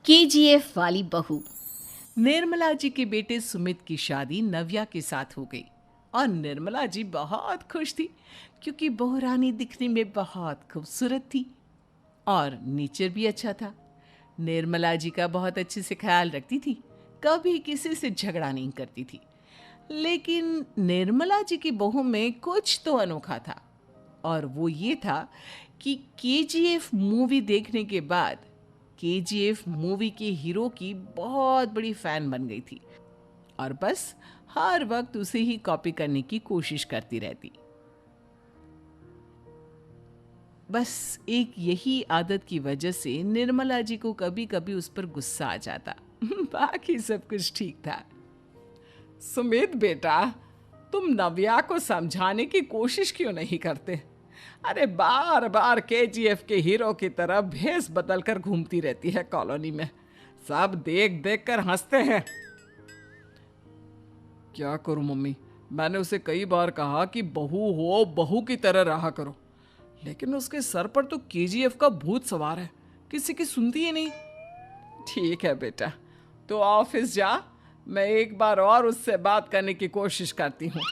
KGF वाली बहू। निर्मला जी के बेटे सुमित की शादी नव्या के साथ हो गई और निर्मला जी बहुत खुश थी क्योंकि बहू रानी दिखने में बहुत खूबसूरत थी और नेचर भी अच्छा था। निर्मला जी का बहुत अच्छे से ख्याल रखती थी, कभी किसी से झगड़ा नहीं करती थी। लेकिन निर्मला जी की बहू में कुछ तो अनोखा था और वो ये था कि केजीएफ मूवी देखने के बाद केजीएफ मूवी के हीरो की बहुत बड़ी फैन बन गई थी और बस हर वक्त उसे ही कॉपी करने की कोशिश करती रहती। बस एक यही आदत की वजह से निर्मला जी को कभी कभी उस पर गुस्सा आ जाता। बाकी सब कुछ ठीक था। सुमित बेटा, तुम नव्या को समझाने की कोशिश क्यों नहीं करते? अरे बार बार केजीएफ के हीरो की तरह भेस बदल कर घूमती रहती है कॉलोनी में। सब देख देख कर हंसते हैं। क्या करूं मम्मी, मैंने उसे कई बार कहा कि बहू हो, बहू की तरह रहा करो, लेकिन उसके सर पर तो केजीएफ का भूत सवार है, किसी की सुनती ही नहीं। ठीक है बेटा, तो ऑफिस जा, मैं एक बार और उससे बात करने की कोशिश करती हूँ।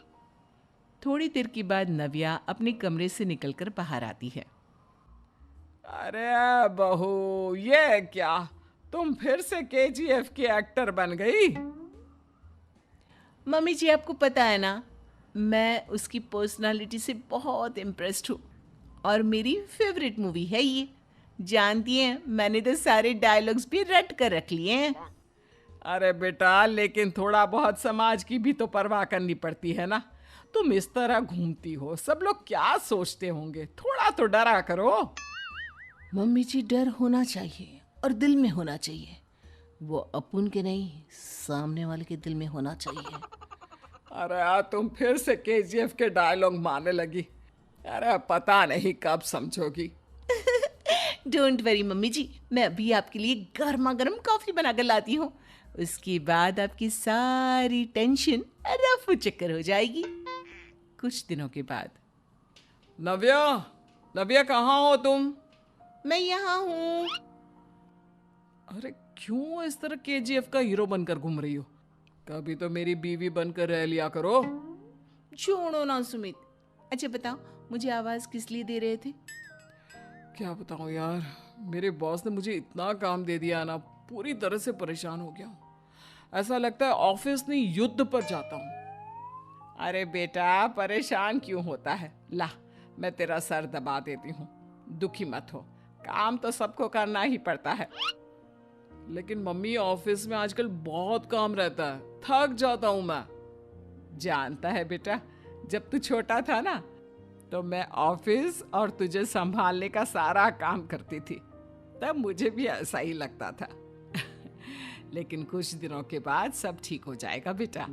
थोड़ी देर के बाद नव्या अपने कमरे से निकलकर बाहर आती है। अरे बहू, ये क्या, तुम फिर से केजीएफ की एक्टर बन गई? मम्मी जी, आपको पता है ना, मैं उसकी पर्सनालिटी से बहुत इम्प्रेस्ड हूँ और मेरी फेवरेट मूवी है ये। जानती हैं, मैंने तो सारे डायलॉग्स भी रट कर रख लिए हैं। अरे बेटा, लेकिन थोड़ा बहुत समाज की भी तो परवाह करनी पड़ती है ना। तुम इस तरह घूमती हो, सब लोग क्या सोचते होंगे, थोड़ा तो डरा करो। मम्मी जी, डर होना चाहिए और दिल में होना चाहिए। वो अपुन के नहीं, सामने वाले के दिल में होना चाहिए। अरे यार, तुम फिर से केजीएफ के डायलॉग मारने लगी। अरे पता नहीं कब समझोगी। डोंट वरी मम्मी जी, मैं अभी आपके लिए गर्मा गर्म कॉफी बनाकर लाती हूँ। उसके बाद आपकी सारी टेंशन रफू चक्कर हो जाएगी। कुछ दिनों के बाद। नव्या, नव्या कहाँ हो तुम? मैं यहाँ हूँ। अरे क्यों इस तरह केजीएफ का हीरो बनकर घूम रही हो? कभी तो मेरी बीवी बनकर रह लिया करो। छोड़ो ना सुमित। अच्छा बताओ, मुझे आवाज किस लिए दे रहे थे? क्या बताऊं यार, मेरे बॉस ने मुझे इतना काम दे दिया ना, पूरी तरह से परेशान हो गया हूँ। ऐसा लगता है ऑफिस नहीं, युद्ध पर जाता हूँ। अरे बेटा, परेशान क्यों होता है? ला, मैं तेरा सर दबा देती हूँ, दुखी मत हो। काम तो सबको करना ही पड़ता है। लेकिन मम्मी, ऑफिस में आजकल बहुत काम रहता है, थक जाता हूँ मैं। जानता है बेटा, जब तू छोटा था ना, तो मैं ऑफिस और तुझे संभालने का सारा काम करती थी, तब मुझे भी ऐसा ही लगता था। लेकिन कुछ दिनों के बाद सब ठीक हो जाएगा बेटा।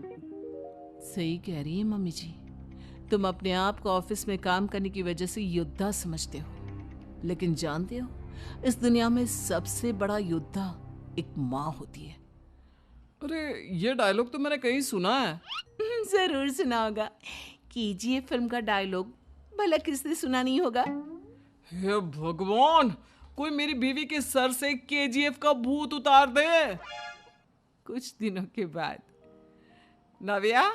सही कह रही है मम्मी जी, तुम अपने आप को ऑफिस में काम करने की वजह से योद्धा समझते हो, लेकिन जानते हो, इस दुनिया में सबसे बड़ा योद्धा एक माँ होती है। अरे ये डायलॉग तो मैंने कहीं सुना है। जरूर सुना होगा। केजीएफ फिल्म का डायलॉग भला किसने सुना नहीं होगा? हे भगवान, कोई मेरी बीवी के सर से केजीएफ का भूत उतार दे। कुछ दिनों के बाद। नव्या,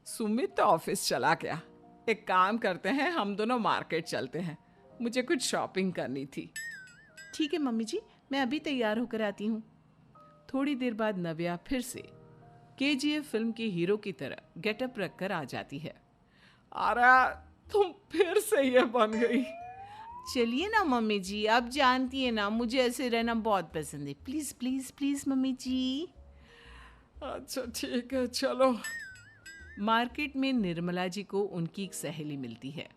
सुमित तो ऑफिस चला गया। एक काम करते हैं, हम दोनों मार्केट चलते हैं, मुझे कुछ शॉपिंग करनी थी। ठीक है मम्मी जी, मैं अभी तैयार होकर आती हूँ। थोड़ी देर बाद नव्या फिर से केजीएफ फिल्म के हीरो की तरह गेटअप रखकर आ जाती है। अरे तुम फिर से ये बन गई। चलिए ना मम्मी जी, आप जानती है ना, मुझे ऐसे रहना बहुत पसंद है। प्लीज प्लीज प्लीज मम्मी जी। अच्छा ठीक है, चलो। मार्केट में निर्मला जी को उनकी एक सहेली मिलती है।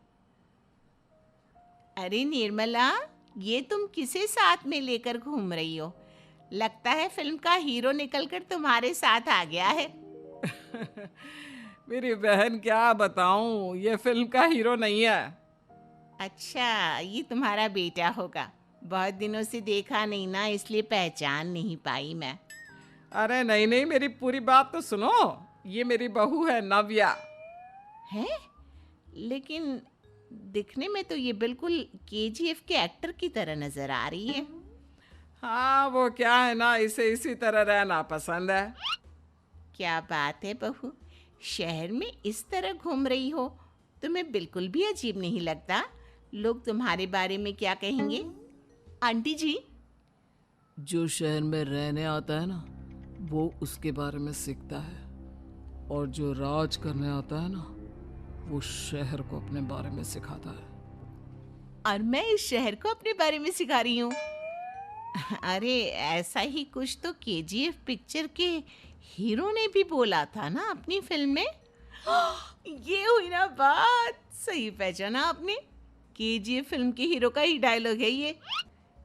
अरे निर्मला, ये तुम किसे साथ में लेकर घूम रही हो? लगता है फिल्म का हीरो निकलकर तुम्हारे साथ आ गया है। मेरी बहन, क्या बताऊं, ये फिल्म का हीरो नहीं है। अच्छा, ये तुम्हारा बेटा होगा। बहुत दिनों से देखा नहीं ना, इसलिए पहचान नहीं पाई मैं। अरे नहीं नहीं, मेरी पूरी बात तो सुनो। ये मेरी बहू है नव्या। है? लेकिन दिखने में तो ये बिल्कुल केजीएफ के एक्टर की तरह नजर आ रही है। हाँ, वो क्या है ना, इसे इसी तरह रहना पसंद है। क्या बात है बहू, शहर में इस तरह घूम रही हो, तुम्हें बिल्कुल भी अजीब नहीं लगता? लोग तुम्हारे बारे में क्या कहेंगे? आंटी जी। जो शहर में रहने आता है ना, वो उसके बारे में सीखता है, और जो राज करने आता है ना, वो शहर को अपने बारे में सिखाता है। और मैं इस शहर को अपने बारे में सिखा रही हूँ। अरे ऐसा ही कुछ तो केजीएफ पिक्चर के हीरो ने भी बोला था ना अपनी फिल्म में। ये हुई ना बात, सही पहचाना आपने। केजीएफ फिल्म के हीरो का ही डायलॉग है ये।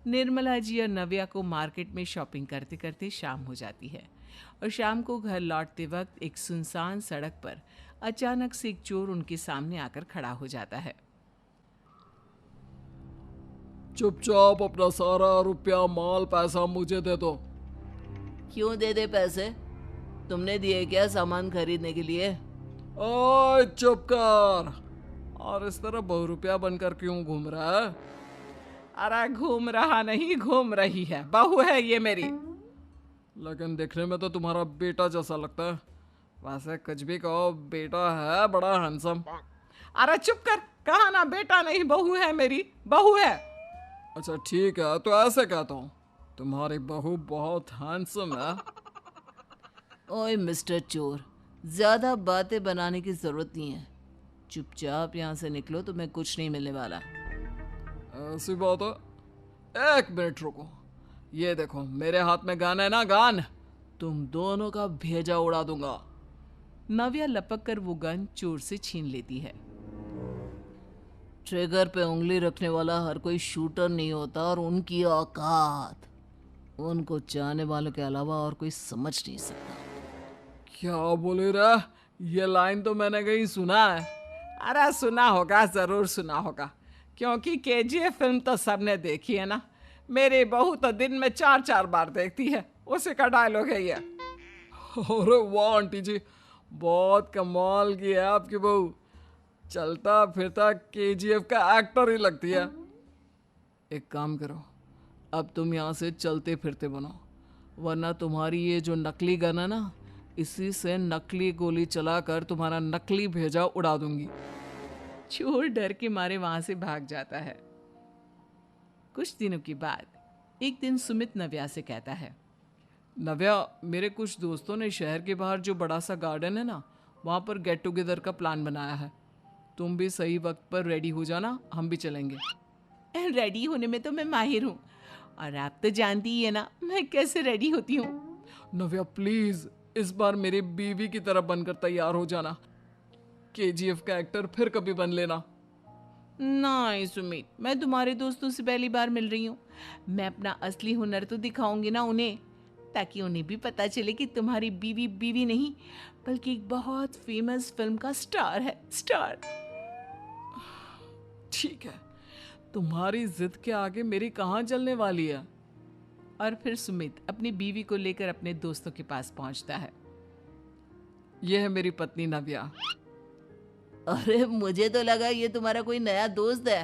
निर्मला जी और नव्या को मार्केट में शॉपिंग करते करते शाम हो जाती है, और शाम को घर लौटते वक्त एक सुनसान सड़क पर अचानक से एक चोर उनके सामने आकर खड़ा हो जाता है। चुपचाप अपना सारा रुपया, माल, पैसा मुझे दे दो। क्यों दे दे पैसे? तुमने दिए क्या सामान खरीदने के लिए? ओए चुप कर। और इस तरह बहुरुपया बनकर क्यों घूम रहा है? अरे घूम रहा नहीं, घूम रही है, बहू है ये मेरी। लेकिन देखने में तो तुम्हारा बेटा जैसा लगता है। वैसे कुछ भी कहो, बेटा है बड़ा हैंडसम। अरे चुप कर, कहा ना बेटा नहीं, बहू है मेरी, बहू है। अच्छा ठीक है, तो ऐसे कहता हूँ, तुम्हारी बहू बहुत हैंडसम है। ओए मिस्टर चोर, ज्यादा बातें बनाने की जरूरत नहीं है। चुपचाप यहाँ से निकलो, तुम्हें कुछ नहीं मिलने वाला। ऐसी बात है? एक मिनट रुको, ये देखो मेरे हाथ में गन है ना, गन। तुम दोनों का भेजा उड़ा दूंगा। नव्या लपक कर वो गन चोर से छीन लेती है। ट्रिगर पे उंगली रखने वाला हर कोई शूटर नहीं होता, और उनकी औकात उनको चाहने वालों के अलावा और कोई समझ नहीं सकता। क्या बोले रे? ये लाइन तो मैंने कहीं सुना है। अरे सुना होगा, जरूर सुना होगा, क्योंकि केजीएफ फिल्म तो सबने देखी है ना। मेरी बहू तो दिन में 4-4 बार देखती है, उसी का डायलॉग है ये। अरे वाह आंटी जी, बहुत कमाल की है आपकी बहू। चलता फिरता केजीएफ का एक्टर ही लगती है। एक काम करो, अब तुम यहाँ से चलते फिरते बनो, वरना तुम्हारी ये जो नकली गन है ना, इसी से नकली गोली चलाकर तुम्हारा नकली भेजा उड़ा दूंगी। चोर डर के मारे वहां से भाग जाता है। कुछ दिनों के बाद एक दिन सुमित नव्या से कहता है, नव्या, मेरे कुछ दोस्तों ने शहर के बाहर जो बड़ा सा गार्डन है ना, वहां पर गेट टुगेदर का प्लान बनाया है। तुम भी सही वक्त पर रेडी हो जाना, हम भी चलेंगे। रेडी होने में तो मैं माहिर हूँ, और आप तो जानती ही है ना मैं कैसे रेडी होती हूँ। नव्या प्लीज, इस बार मेरी बीवी की तरह बनकर तैयार हो जाना। केजीएफ का एक्टर फिर कभी बन लेना। नहीं सुमित, मैं तुम्हारे दोस्तों से पहली बार मिल रही हूँ। मैं अपना असली हुनर तो दिखाऊंगी ना उन्हें, ताकि उन्हें भी पता चले कि तुम्हारी बीवी बीवी नहीं, बल्कि एक बहुत फेमस फिल्म का स्टार है, स्टार। ठीक है, तुम्हारी जिद के आगे मेरी कहाँ चलने वाली है। और फिर सुमित अपनी बीवी को लेकर अपने दोस्तों के पास पहुंचता है। यह है मेरी पत्नी नव्या। अरे मुझे तो लगा ये तुम्हारा कोई नया दोस्त है।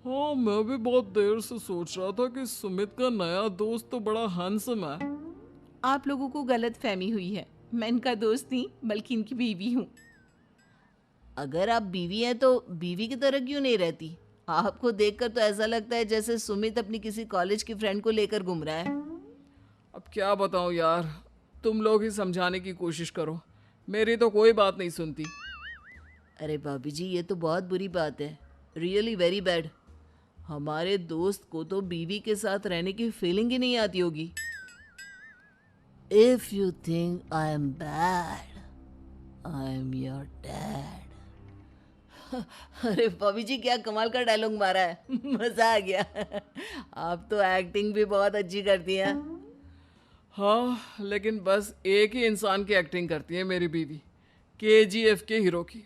हाँ, मैं भी बहुत देर से सोच रहा था कि सुमित का नया दोस्त तो बड़ा हैंडसम है। आप लोगों को गलत फहमी हुई है, मैं इनका दोस्त नहीं बल्कि इनकी बीवी हूँ। अगर आप बीवी हैं तो बीवी की तरह क्यों नहीं रहती? आपको देखकर तो ऐसा लगता है जैसे सुमित अपनी किसी कॉलेज की फ्रेंड को लेकर घूम रहा है। अब क्या बताऊं यार, तुम लोग ही समझाने की कोशिश करो, मेरी तो कोई बात नहीं सुनती। अरे भाभी जी, ये तो बहुत बुरी बात है, रियली वेरी बैड। हमारे दोस्त को तो बीवी के साथ रहने की फीलिंग ही नहीं आती होगी। If you think I am bad, I am your dad. अरे भाभी जी, क्या कमाल का डायलॉग मारा है, मजा आ गया। आप तो एक्टिंग भी बहुत अच्छी करती हैं। हाँ, लेकिन बस एक ही इंसान की एक्टिंग करती है मेरी बीवी, केजीएफ के हीरो की,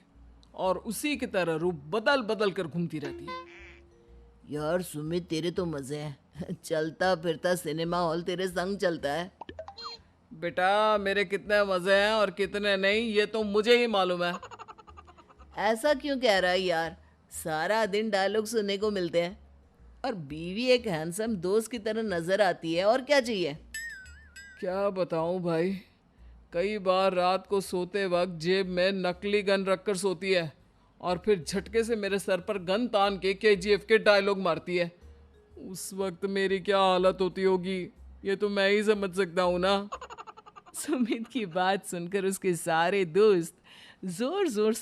और उसी की तरह रूप बदल बदल कर घूमती रहती है। यार सुमित, तेरे तो मजे हैं, चलता फिरता सिनेमा हॉल तेरे संग चलता है। बेटा, मेरे कितने मजे हैं और कितने नहीं ये तो मुझे ही मालूम है। ऐसा क्यों कह रहा है यार, सारा दिन डायलॉग सुनने को मिलते हैं। और बीवी एक हैंडसम दोस्त की तरह नजर आती है, और क्या चाहिए। क्या बताऊं भाई, कई बार रात को सोते वक्त जेब में नकली गन रखकर सोती है और फिर झटके से मेरे सर पर गन तान के केजीएफ के डायलॉग मारती है। उस वक्त मेरी क्या हालत होती होगी, ये तो मैं ही समझ सकता हूं ना। सुमित की बात सुनकर उसके सारे दोस्त जोर जोर से